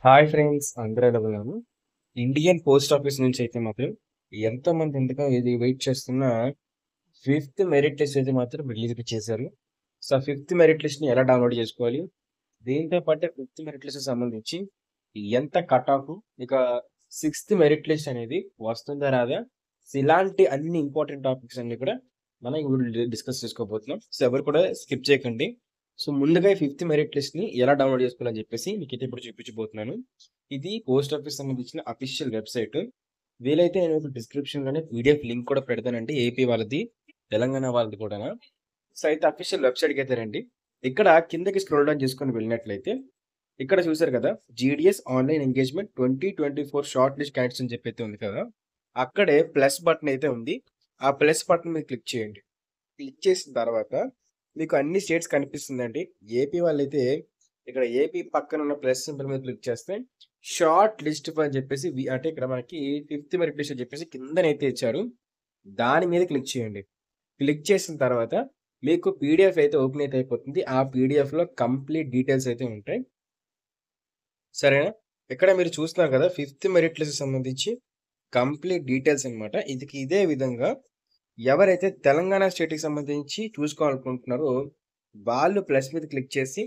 Hi friends, అందరూ ఎలా ఉన్నారు? ఇండియన్ పోస్ట్ ఆఫీస్ నుంచి అయితే మాత్రం ఎంతోమంది ఎంతగా ఇది వెయిట్ చేస్తున్న ఫిఫ్త్ మెరిట్ లిస్ట్ అయితే మాత్రం రిలీజ్ చేశారు. సో ఫిఫ్త్ మెరిట్ లిస్ట్ ని ఎలా డౌన్లోడ్ చేసుకోవాలి, దీంతో పాటు ఫిఫ్త్ మెరిట్ లిస్ట్ సంబంధించి ఎంత కట్ ఆఫ్, ఇక సిక్స్త్ మెరిట్ లిస్ట్ అనేది వస్తుందా రాదా, సో ఇలాంటి అన్ని ఇంపార్టెంట్ టాపిక్స్ అన్ని కూడా మనం ఇప్పుడు డిస్కస్ చేసుకోబోతున్నాం. సో ఎవరు కూడా స్కిప్ చేయకండి. సో ముందుగా ఈ ఫిఫ్త్ మెరిట్ లిస్ట్ ని ఎలా డౌన్లోడ్ చేసుకోవాలని చెప్పేసి మీకు అయితే ఇప్పుడు చూపించబోతున్నాను. ఇది పోస్ట్ ఆఫీస్ సంబంధించిన అఫీషియల్ వెబ్సైట్. వీలైతే నేను డిస్క్రిప్షన్ లోనే పీడిఎఫ్ లింక్ కూడా పెడతానండి, ఏపీ వాళ్ళది, తెలంగాణ వాళ్ళది కూడా. సో అయితే అఫీషియల్ వెబ్సైట్కి అయితే రండి. ఇక్కడ కిందకి స్క్రోల్ డౌన్ చేసుకొని వెళ్ళినట్లయితే ఇక్కడ చూసారు కదా, GDS online engagement 2024 short list candidates అని చెప్పి అయితే ఉంది కదా, అక్కడే ప్లస్ బటన్ అయితే ఉంది. ఆ ప్లస్ బటన్ మీద క్లిక్ చేయండి. క్లిక్ చేసిన తర్వాత మీకు అన్ని స్టేట్స్ కనిపిస్తుందండి. ఏపీ వాళ్ళైతే ఇక్కడ ఏపీ పక్కన ఉన్న ప్లస్ సింబల్ మీద క్లిక్ చేస్తే షార్ట్ లిస్ట్ అని చెప్పేసి అంటే ఇక్కడ మనకి ఫిఫ్త్ మెరిట్ లిస్ట్ అని చెప్పేసి కిందనైతే ఇచ్చారు. దాని మీద క్లిక్ చేయండి. క్లిక్ చేసిన తర్వాత మీకు పీడిఎఫ్ అయితే ఓపెన్ అయితే అయిపోతుంది. ఆ పీడిఎఫ్ లో కంప్లీట్ డీటెయిల్స్ అయితే ఉంటాయి. సరేనా? ఇక్కడ మీరు చూస్తున్నారు కదా, ఫిఫ్త్ మెరిట్ లిస్ట్ సంబంధించి కంప్లీట్ డీటెయిల్స్ అనమాట. ఇదే విధంగా ఎవరైతే తెలంగాణ స్టేట్కి సంబంధించి చూసుకోవాలనుకుంటున్నారో వాళ్ళు ప్లస్ మీద క్లిక్ చేసి,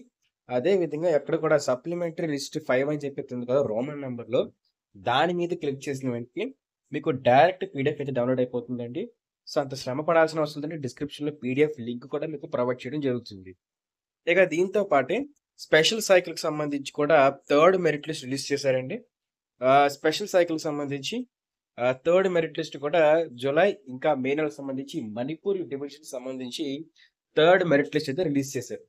అదే విధంగా ఎక్కడ కూడా సప్లిమెంటరీ లిస్ట్ 5 అని చెప్పి కదా రోమన్ నెంబర్లో, దాని మీద క్లిక్ చేసిన వెంటనే మీకు డైరెక్ట్ పీడిఎఫ్ అయితే డౌన్లోడ్ అయిపోతుందండి. సో అంత శ్రమ పడాల్సిన అవసరం లేదండి. డిస్క్రిప్షన్లో పీడిఎఫ్ లింక్ కూడా మీకు ప్రొవైడ్ చేయడం జరుగుతుంది. ఇక దీంతో పాటే స్పెషల్ సైకిల్కి సంబంధించి కూడా థర్డ్ మెరిట్ లిస్ట్ రిలీజ్ చేశారండి. స్పెషల్ సైకిల్కి సంబంధించి థర్డ్ మెరిట్ లిస్ట్ కూడా జూలై ఇంకా మే నెలకు సంబంధించి మణిపూర్ డివిజన్ సంబంధించి థర్డ్ మెరిట్ లిస్ట్ అయితే రిలీజ్ చేశారు.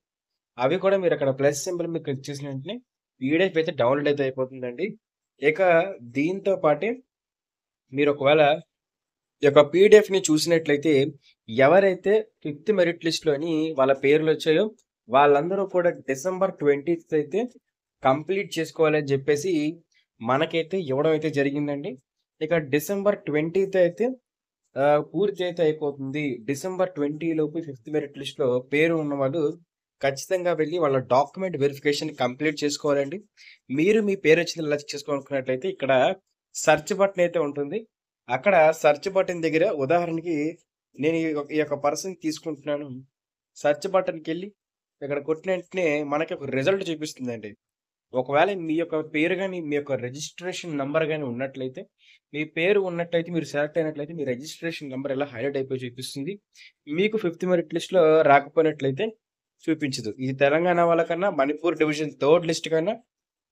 అవి కూడా మీరు అక్కడ ప్లస్ సింబల్ మీద క్లిక్ చేసిన వెంటనే పీడిఎఫ్ అయితే డౌన్లోడ్ అయితే అయిపోతుందండి. ఇక దీంతో పాటే మీరు ఒకవేళ ఈ యొక్క పీడిఎఫ్ ని చూసినట్లయితే ఎవరైతే ఫిఫ్త్ మెరిట్ లిస్ట్ లోని వాళ్ళ పేర్లు వచ్చాయో వాళ్ళందరూ కూడా డిసెంబర్ 20th అయితే కంప్లీట్ చేసుకోవాలని చెప్పేసి మనకైతే ఇవ్వడం అయితే జరిగిందండి. ఇక డిసెంబర్ 20th అయితే పూర్తి అయితే అయిపోతుంది. డిసెంబర్ 20 లోపు ఫిఫ్త్ మెరిట్ లిస్ట్ లో పేరు ఉన్న వాళ్ళు ఖచ్చితంగా వెళ్ళి వాళ్ళ డాక్యుమెంట్ వెరిఫికేషన్ కంప్లీట్ చేసుకోవాలండి. మీరు మీ పేరు వచ్చింది ఎలా చేసుకోవాలనుకున్నట్లయితే ఇక్కడ సెర్చ్ బటన్ అయితే ఉంటుంది. అక్కడ సెర్చ్ బటన్ దగ్గర ఉదాహరణకి నేను ఈ యొక్క పర్సన్ తీసుకుంటున్నాను. సెర్చ్ బటన్కి వెళ్ళి ఇక్కడ కొట్టిన వెంటనే మనకి ఒక రిజల్ట్ చూపిస్తుందండి. ఒకవేళ మీ యొక్క పేరు కానీ మీ యొక్క రిజిస్ట్రేషన్ నంబర్ కానీ ఉన్నట్లయితే, మీ పేరు ఉన్నట్లయితే, మీరు సెలెక్ట్ అయినట్లయితే మీ రిజిస్ట్రేషన్ నెంబర్ ఇలా హైలైట్ అయిపోయి చూపిస్తుంది. మీకు ఫిఫ్త్ మెరిట్ లిస్ట్లో రాకపోయినట్లయితే చూపించదు. ఇది తెలంగాణ వాళ్ళకన్నా మణిపూర్ డివిజన్ థర్డ్ లిస్ట్ కన్నా,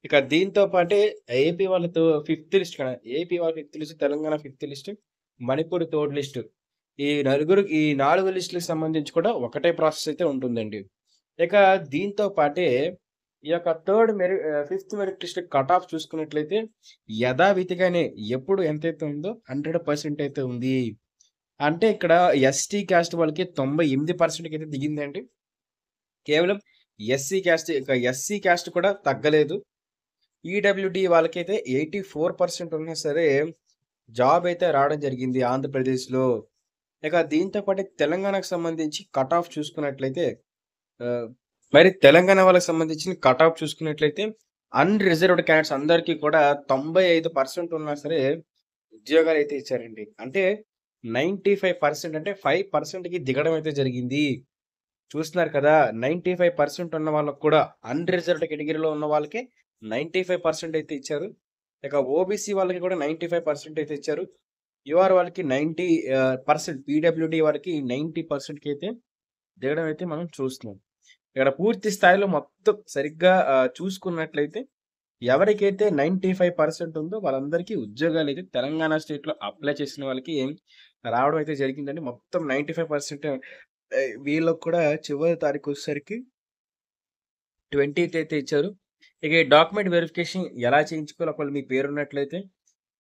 ఇక దీంతో పాటే ఏపీ వాళ్ళతో ఫిఫ్త్ లిస్ట్ కన్నా, ఏపీ వాళ్ళ fifth list, Telangana fifth list, Manipur third list, ఈ 4 లిస్టులకు సంబంధించి కూడా ఒకటే ప్రాసెస్ అయితే ఉంటుందండి. ఇక దీంతో పాటే ఈ యొక్క fifth merit list cut off చూసుకున్నట్లయితే యథావిధిగానే ఎప్పుడు ఎంతైతే ఉందో 100% అయితే ఉంది. అంటే ఇక్కడ ఎస్టీ క్యాస్ట్ వాళ్ళకి 98% అయితే దిగిందండి. కేవలం ఎస్సీ క్యాస్ట్ కూడా తగ్గలేదు. ఈడబ్ల్యూడి వాళ్ళకైతే 84% ఉన్నా సరే జాబ్ అయితే రావడం జరిగింది ఆంధ్రప్రదేశ్లో. ఇక దీంతో పాటు తెలంగాణకు సంబంధించి కట్ ఆఫ్ చూసుకున్నట్లయితే మరి తెలంగాణ వాళ్ళకి సంబంధించిన కట్ ఆఫ్ చూసుకున్నట్లయితే అన్రిజర్వ్డ్ క్యాండిడేట్స్ అందరికీ కూడా 95% ఉన్నా సరే ఉద్యోగాలు అయితే ఇచ్చారండి. అంటే 95% అంటే 5%కి దిగడం అయితే జరిగింది. చూస్తున్నారు కదా, 95% ఉన్న వాళ్ళకి కూడా అన్రిజర్వ్డ్ కేటగిరీలో ఉన్న వాళ్ళకి 95% అయితే ఇచ్చారు. ఇక ఓబీసీ వాళ్ళకి కూడా 95% అయితే ఇచ్చారు. యూఆర్ వాళ్ళకి 90%, పీడబ్ల్యూడి వారికి 90%కి అయితే దిగడం అయితే మనం చూస్తున్నాం. ఇక్కడ పూర్తి స్థాయిలో మొత్తం సరిగ్గా చూసుకున్నట్లయితే ఎవరికైతే 95% ఉందో వాళ్ళందరికీ ఉద్యోగాలు అయితే తెలంగాణ స్టేట్లో అప్లై చేసిన వాళ్ళకి రావడం అయితే జరిగిందండి. మొత్తం 95% వీళ్ళకి కూడా చివరి తారీఖు వచ్చేసరికి 20th అయితే ఇచ్చారు. ఇక ఈ డాక్యుమెంట్ వెరిఫికేషన్ ఎలా చేయించుకోవాలి, ఒకవేళ మీ పేరు ఉన్నట్లయితే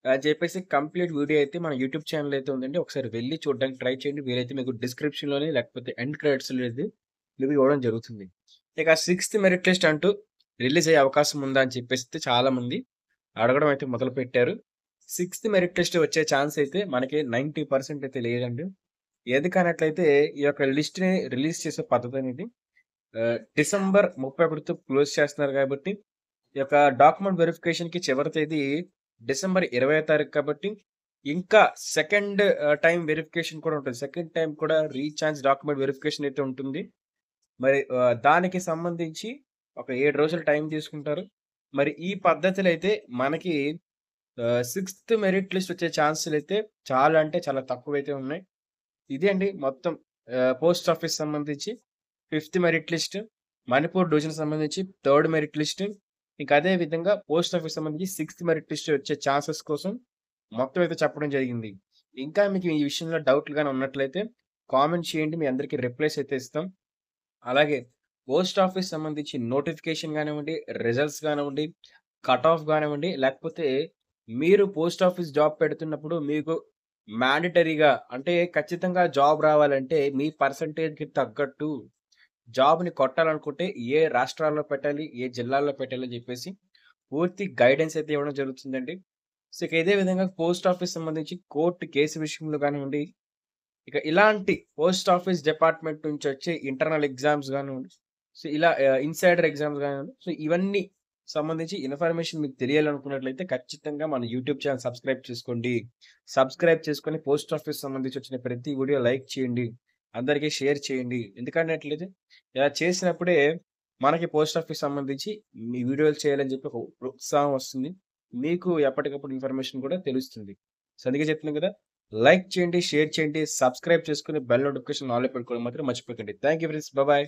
అని చెప్పేసి కంప్లీట్ వీడియో అయితే మన యూట్యూబ్ ఛానల్ అయితే ఉందండి. ఒకసారి వెళ్ళి చూడడానికి ట్రై చేయండి. వీలైతే మీకు డిస్క్రిప్షన్లోనే లేకపోతే ఎండ్ క్రెడిట్స్లో అయితే మీకు ఇవ్వడం జరుగుతుంది. ఇక సిక్స్త్ మెరిట్ లిస్ట్ అంటూ రిలీజ్ అయ్యే అవకాశం ఉందా అని చెప్పేసి చాలా మంది అడగడం అయితే మొదలు పెట్టారు. సిక్స్త్ మెరిట్ లిస్ట్ వచ్చే ఛాన్స్ అయితే మనకి 90% అయితే లేదండి. ఎందుకన్నట్లయితే ఈ యొక్క లిస్ట్ని రిలీజ్ చేసే పద్ధతి అనేది డిసెంబర్ 31తో క్లోజ్ చేస్తున్నారు కాబట్టి ఈ యొక్క డాక్యుమెంట్ వెరిఫికేషన్‌కి చివరి తేదీ డిసెంబర్ 20వ తారీఖు కాబట్టి, ఇంకా సెకండ్ టైమ్ వెరిఫికేషన్ కూడా ఉంటుంది. సెకండ్ టైమ్ కూడా రీచాన్స్ డాక్యుమెంట్ వెరిఫికేషన్ అయితే ఉంటుంది. మరి దానికి సంబంధించి ఒక 7 రోజులు టైం తీసుకుంటారు. మరి ఈ పద్ధతిలో అయితే మనకి సిక్స్త్ మెరిట్ లిస్ట్ వచ్చే ఛాన్సులయితే చాలా అంటే చాలా తక్కువైతే ఉన్నాయి. ఇదే అండి మొత్తం పోస్ట్ ఆఫీస్ సంబంధించి fifth merit list, Manipur division సంబంధించి థర్డ్ మెరిట్ లిస్ట్, ఇంకా అదే విధంగా పోస్ట్ ఆఫీస్ సంబంధించి సిక్స్త్ మెరిట్ లిస్ట్ వచ్చే ఛాన్సెస్ కోసం మొత్తం అయితే చెప్పడం జరిగింది. ఇంకా మీకు ఈ విషయంలో డౌట్‌లు గాని ఉన్నట్లయితే కామెంట్ చేయండి. మీ అందరికీ రిప్లైస్ అయితే ఇస్తాం. అలాగే పోస్ట్ ఆఫీస్ సంబంధించి నోటిఫికేషన్ గానివ్వండి, రిజల్ట్స్ గానివ్వండి, కట్ ఆఫ్ గానివ్వండి, లేకపోతే మీరు పోస్ట్ ఆఫీస్ జాబ్ పెడుతున్నప్పుడు మీకు మ్యాండేటరీగా అంటే ఖచ్చితంగా జాబ్ రావాలంటే మీ పర్సెంటేజ్‌కి తగ్గట్టు జాబ్‌ని కొట్టాలనుకుంటే ఏ రాష్ట్రాల్లో పెట్టాలి, ఏ జిల్లాల్లో పెట్టాలి అని చెప్పేసి పూర్తి గైడెన్స్ అయితే ఇవ్వడం జరుగుతుందండి. సో, ఇక ఇదే విధంగా పోస్ట్ ఆఫీస్ సంబంధించి కోర్టు కేసు విషయంలో కానివ్వండి, ఇక ఇలాంటి పోస్ట్ ఆఫీస్ డిపార్ట్‌మెంట్ నుంచి వచ్చే ఇంటర్నల్ ఎగ్జామ్స్ గానివ్వండి, సో, ఇలా ఇన్‌సైడర్ ఎగ్జామ్స్ గానివ్వండి, సో, ఇవన్నీ సంబంధించి ఇన్ఫర్మేషన్ మీకు తెలియాలనుకున్నట్లయితే ఖచ్చితంగా మన యూట్యూబ్ ఛానెల్ సబ్స్క్రైబ్ చేసుకోండి. సబ్స్క్రైబ్ చేసుకొని పోస్ట్ ఆఫీస్ సంబంధించి వచ్చిన ప్రతి వీడియో లైక్ చేయండి. అందరికీ షేర్ చేయండి. ఎందుకన్నట్లయితే ఇలా చేసినప్పుడే మనకి పోస్ట్ ఆఫీస్ సంబంధించి మీ వీడియోలు చేయాలని చెప్పి ఒక ఉత్సాహం వస్తుంది. మీకు ఎప్పటికప్పుడు ఇన్ఫర్మేషన్ కూడా తెలుస్తుంది. సో, అందుకే చెప్తున్నాను కదా! లైక్ చేయండి, షేర్ చేయండి, సబ్స్క్రైబ్ చేసుకొని బెల్ నోటిఫికేషన్ ఆల్‌లో పెట్టుకోవడం మాత్రం మర్చిపోకండి. Thank you friends. బాయ్.